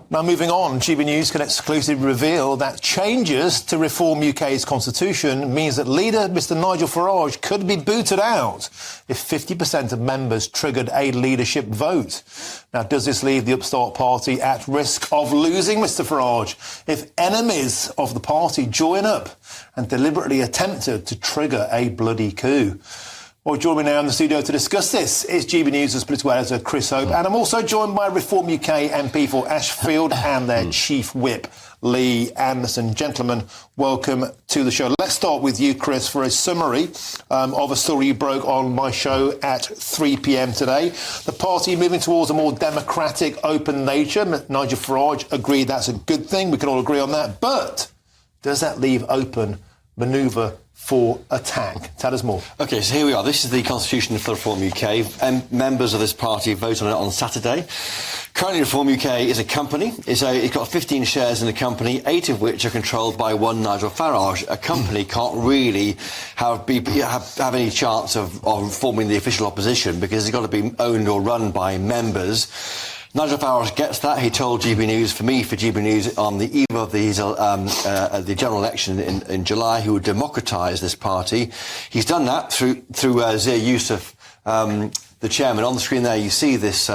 Now, moving on, GB News can exclusively reveal that changes to reform UK's constitution means that leader Mr Nigel Farage could be booted out if 50% of members triggered a leadership vote. Now, does this leave the upstart party at risk of losing Mr Farage if enemies of the party join up and deliberately attempted to trigger a bloody coup? Well, joining me now in the studio to discuss this is GB News' political editor Chris Hope, and I'm also joined by Reform UK MP for Ashfield and their Chief Whip, Lee Anderson. Gentlemen, welcome to the show. Let's start with you, Chris, for a summary of a story you broke on my show at 3 p.m. today. The party moving towards a more democratic, open nature. Nigel Farage agreed that's a good thing. We can all agree on that. But does that leave open manoeuvre for attack? Tell us more. OK, so here we are. This is the Constitution for Reform UK. And members of this party vote on it on Saturday. Currently, Reform UK is a company. It's got 15 shares in the company, 8 of which are controlled by one Nigel Farage. A company can't really have any chance of forming the official opposition because it's got to be owned or run by members. Nigel Farage gets that. He told GB News, for GB News, on the eve of the general election in July, he would democratise this party. He's done that through Zia Youssef, the chairman. On the screen there, you see this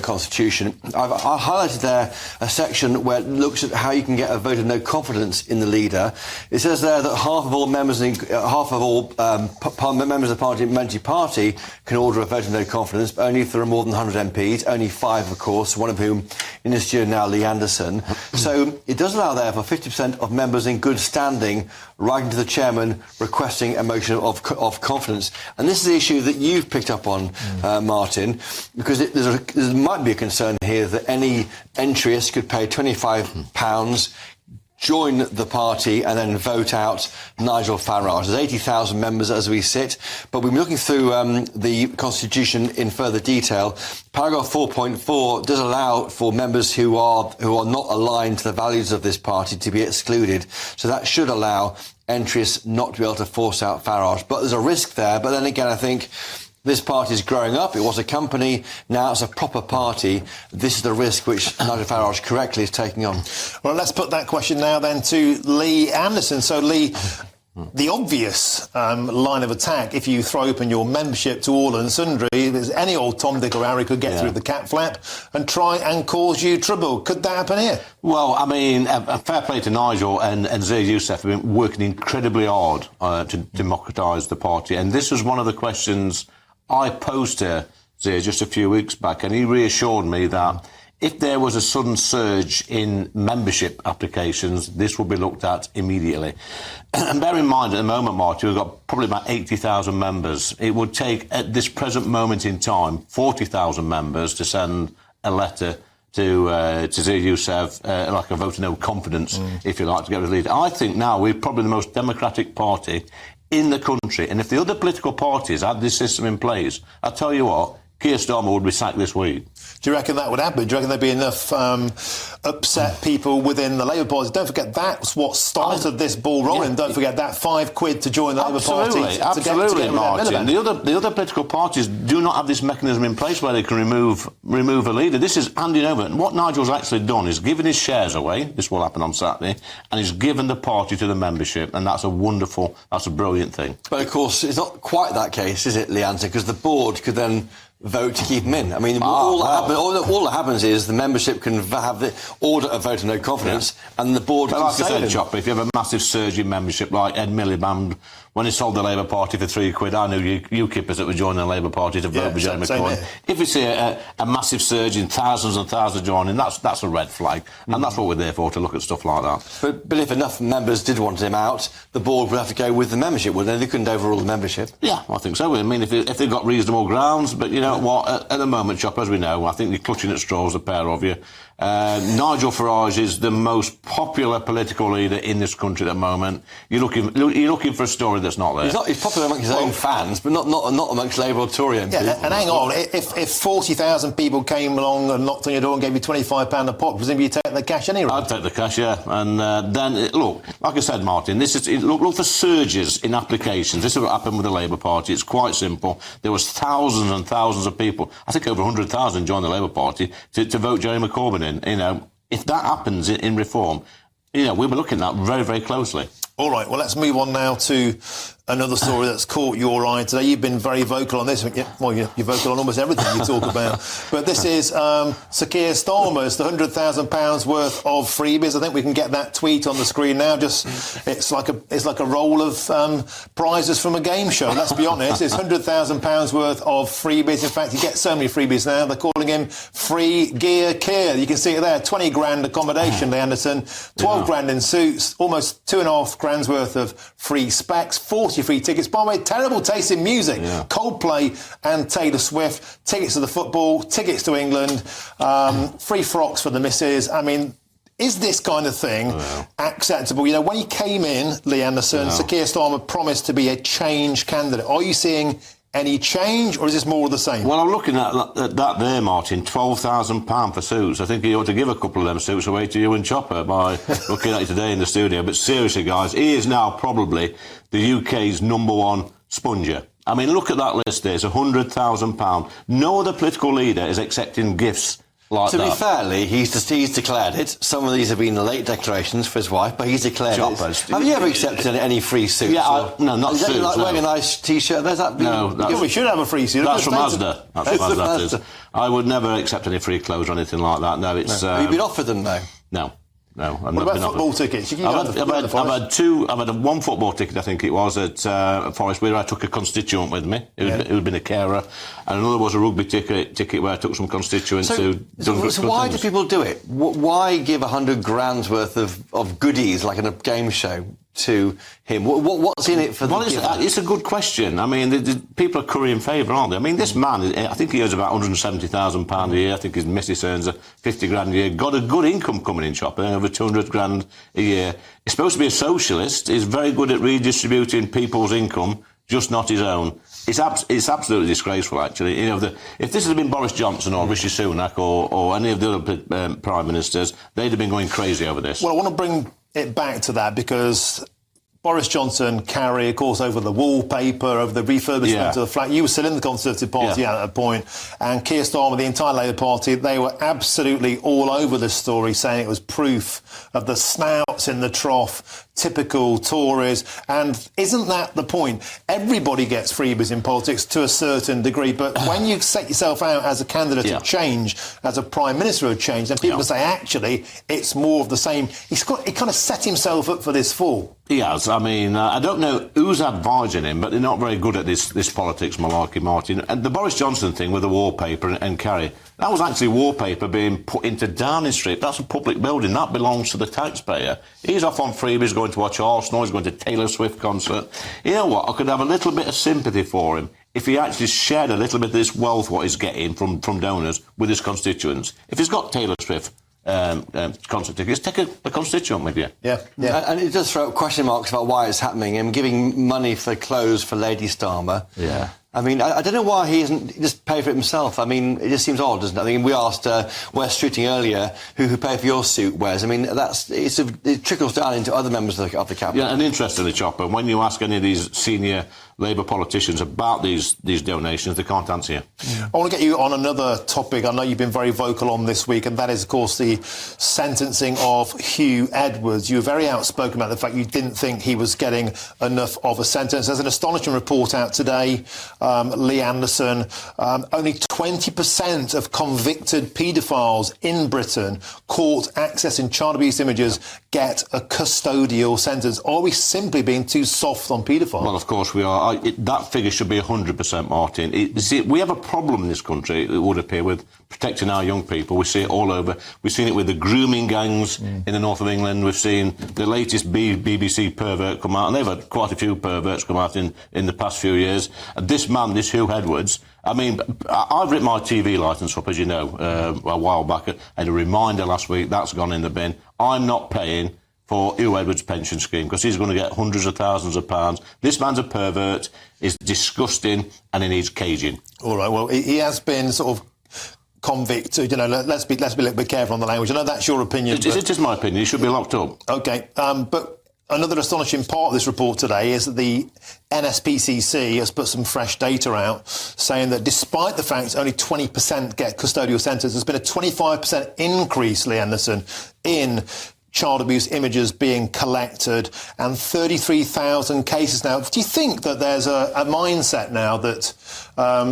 constitution. I highlighted there a section where it looks at how you can get a vote of no confidence in the leader. It says there that half of all members of the parliamentary party can order a vote of no confidence, but only if there are more than 100 MPs. Only 5, of course, one of whom in this year now, Lee Anderson. So it does allow there for 50% of members in good standing writing to the chairman requesting a motion of confidence. And this is the issue that you've picked up on, Martin, because there might be a concern here that any entryist could pay £25, join the party and then vote out Nigel Farage. There's 80,000 members as we sit, but we've been looking through the Constitution in further detail. Paragraph 4.4 does allow for members who are not aligned to the values of this party to be excluded, so that should allow entryists not to be able to force out Farage. But there's a risk there. But then again, I think this party is growing up. It was a company. Now it's a proper party. This is the risk which Nigel Farage correctly is taking on. Well, let's put that question now then to Lee Anderson. So, Lee, the obvious line of attack, if you throw open your membership to all and sundry, is any old Tom, Dick or Harry could get through the cat flap and try and cause you trouble. Could that happen here? Well, I mean, a fair play to Nigel and Zia Youssef have been working incredibly hard to democratise the party. And this was one of the questions I posed to Zia just a few weeks back, and he reassured me that if there was a sudden surge in membership applications, this will be looked at immediately. And bear in mind, at the moment, Martin, we've got probably about 80,000 members. It would take, at this present moment in time, 40,000 members to send a letter to Zia Youssef, like a vote of no confidence, if you like, to get rid of the leader. I think now we're probably the most democratic party in the country. And if the other political parties had this system in place, I'll tell you what, Keir Starmer would be sacked this week. Do you reckon that would happen? Do you reckon there'd be enough upset people within the Labour Party? Don't forget, that's what started this ball rolling. Don't forget that £5 to join the Labour Party. Absolutely, Martin. The other political parties do not have this mechanism in place where they can remove a leader. This is handing over. And what Nigel's actually done is given his shares away. This will happen on Saturday. And he's given the party to the membership. And that's a brilliant thing. But, of course, it's not quite that case, is it, Lee Anderson? Because the board could then vote to keep him in. I mean, all that happens is the membership can have the order a vote of no confidence, and the board can like I said, him. Chopper, if you have a massive surge in membership, like Ed Miliband, when he sold the Labour Party for £3, I knew UKippers that were joining the Labour Party to vote for Jeremy Corbyn. If we see a massive surge in thousands and thousands joining, that's a red flag, and that's what we're there for, to look at stuff like that. But if enough members did want him out, the board would have to go with the membership, wouldn't they? They couldn't overrule the membership. Yeah, I think so. I mean, if they've got reasonable grounds, but you know what, at the moment, Chopper, as we know, I think you're clutching at straws, a pair of you. Nigel Farage is the most popular political leader in this country at the moment. You're looking for a story that's not there. He's popular amongst his own fans, but not amongst Labour or Tory MPs. Yeah, and hang on, if 40,000 people came along and knocked on your door and gave you £25 a pop, presumably you'd take the cash anyway. I'd take the cash, yeah. And then, look, like I said, Martin, look for surges in applications. This is what happened with the Labour Party. It's quite simple. There was thousands and thousands of people, I think over 100,000 joined the Labour Party to vote Jeremy Corbyn something, if that happens in reform, we'll be looking at that very, very closely. All right, well, let's move on now to another story that's caught your eye today. You've been very vocal on this. Well, you're vocal on almost everything you talk about. But this is Sir Keir Starmer's, the £100,000 worth of freebies. I think we can get that tweet on the screen now. It's like a roll of prizes from a game show. Let's be honest. It's £100,000 worth of freebies. In fact, you get so many freebies now. They're calling him Free Gear Keir. You can see it there. 20 grand accommodation, Lee Anderson. 12 grand in suits. Almost 2.5 grand's worth of free specs. 40 free tickets. By the way, terrible taste in music. Yeah. Coldplay and Taylor Swift. Tickets to the football. Tickets to England. Free frocks for the missus. I mean, is this kind of thing acceptable? When he came in, Lee Anderson, Sir Keir Starmer promised to be a change candidate. Are you seeing any change, or is this more of the same? Well, I'm looking at that there, Martin, £12,000 for suits. I think he ought to give a couple of them suits away to you and Chopper by looking at it today in the studio. But seriously, guys, he is now probably the UK's #1 sponger. I mean, look at that list there. It's £100,000. No other political leader is accepting gifts like that. To be fair, Lee, he's declared it. Some of these have been late declarations for his wife, but he's declared it. Have you ever accepted any free suits? Yeah, no, not suits. Like wearing a nice T-shirt? No, we should have a free suit. That's from Asda. That's from Asda, that is. I would never accept any free clothes or anything like that. No, it's. Have you been offered them, though? No. No, what about football tickets? I've had one football ticket, I think it was, at Forest, where I took a constituent with me, who'd been a carer, and another was a rugby ticket where I took some constituents who... So why do people do it? Why give 100 grand's worth of goodies, like in a game show, to him? What's in it for them? Well, it's a good question. I mean, people are currying favour, aren't they? I mean, this man, I think he earns about £170,000 a year. I think his missus earns 50 grand a year. Got a good income coming in, Chopper, over 200 grand a year. He's supposed to be a socialist. He's very good at redistributing people's income, just not his own. It's absolutely disgraceful, actually. If this had been Boris Johnson or Rishi Sunak or any of the other prime ministers, they'd have been going crazy over this. Well, I want to bring it back to that because Boris Johnson carry, of course, over the wallpaper, over the refurbishment of the flat. You were still in the Conservative Party at that point, and Keir Starmer, the entire Labour Party, they were absolutely all over this story, saying it was proof of the snouts in the trough, typical Tories. And isn't that the point? Everybody gets freebies in politics to a certain degree, but when you set yourself out as a candidate of change, as a Prime Minister of change, then people say, actually, it's more of the same. He kind of set himself up for this fall. He has. I mean, I don't know who's advising him, but they're not very good at this politics malarkey, Martin. And the Boris Johnson thing with the wallpaper and Carrie, that was actually wallpaper being put into Downing Street. That's a public building. That belongs to the taxpayer. He's off on freebies, going to watch Arsenal. He's going to Taylor Swift concert. You know what? I could have a little bit of sympathy for him if he actually shared a little bit of this wealth, what he's getting from donors, with his constituents. If he's got Taylor Swift concert tickets, take a constituent with you. Yeah. And it does throw up question marks about why it's happening. And giving money for clothes for Lady Starmer. Yeah. I mean, I don't know why he isn't just pay for it himself. I mean, it just seems odd, doesn't it? I mean, we asked Wes Streeting earlier who paid for your suit, Wes. I mean, it trickles down into other members of the cabinet. Yeah, and interestingly, Chopper, when you ask any of these senior Labour politicians about these donations, they can't answer you. Yeah. I want to get you on another topic. I know you've been very vocal on this week, and that is, of course, the sentencing of Hugh Edwards. You were very outspoken about the fact you didn't think he was getting enough of a sentence. There's an astonishing report out today, Lee Anderson. Only 20% of convicted paedophiles in Britain caught accessing child abuse images get a custodial sentence. Are we simply being too soft on paedophiles? Well, of course we are. That figure should be 100%, Martin. We have a problem in this country, it would appear, with protecting our young people. We see it all over. We've seen it with the grooming gangs in the north of England. We've seen the latest BBC pervert come out, and they've had quite a few perverts come out in the past few years. And this man, this Hugh Edwards, I mean, I've written my TV licence up, as you know, a while back, and a reminder last week, that's gone in the bin. I'm not paying for Hugh Edwards' pension scheme because he's going to get hundreds of thousands of pounds. This man's a pervert, is disgusting, and he needs caging. All right, well, he has been sort of convicted. You know, let's be a little bit careful on the language. I know that's your opinion. It is my opinion. He should be locked up. OK, but another astonishing part of this report today is that the NSPCC has put some fresh data out saying that despite the fact only 20% get custodial centres, there's been a 25% increase, Lee Anderson, in child abuse images being collected and 33,000 cases now. Do you think that there's a mindset now that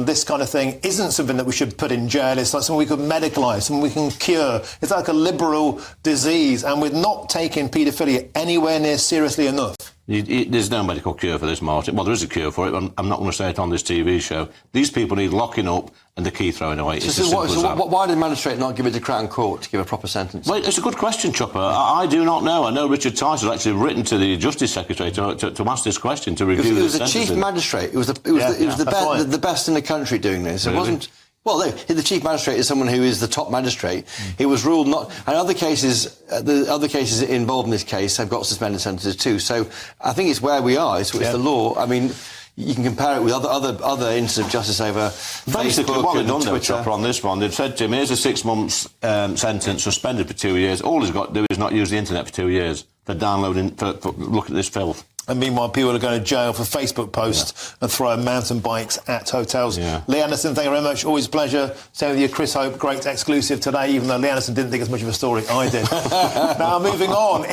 this kind of thing isn't something that we should put in jail? It's like something we could medicalise, something we can cure. It's like a liberal disease, and we're not taking paedophilia anywhere near seriously enough. There's no medical cure for this, Martin. Well, there is a cure for it, but I'm not going to say it on this TV show. These people need locking up and the key thrown away. Why did the magistrate not give it to Crown Court to give a proper sentence? Well, it's a good question, Chopper. I do not know. I know Richard Tice has actually written to the Justice Secretary to ask this question, to review this. It was the chief magistrate. It was the best in the country doing this. Really? It wasn't. Well, the chief magistrate is someone who is the top magistrate. It was ruled not, and other cases, the other cases involved in this case have got suspended sentences too. So I think it's where we are. It's the law. I mean, you can compare it with other instances of justice over basically Facebook what they've and done, though, Twitter. Chopper, on this one. They've said to him, here's a 6 months sentence, suspended for 2 years. All he's got to do is not use the internet for 2 years for downloading, for look at this filth. And meanwhile, people are going to jail for Facebook posts and throwing mountain bikes at hotels. Yeah. Lee Anderson, thank you very much. Always a pleasure. Same with you, Chris Hope. Great exclusive today, even though Lee Anderson didn't think as much of a story I did. Now, moving on.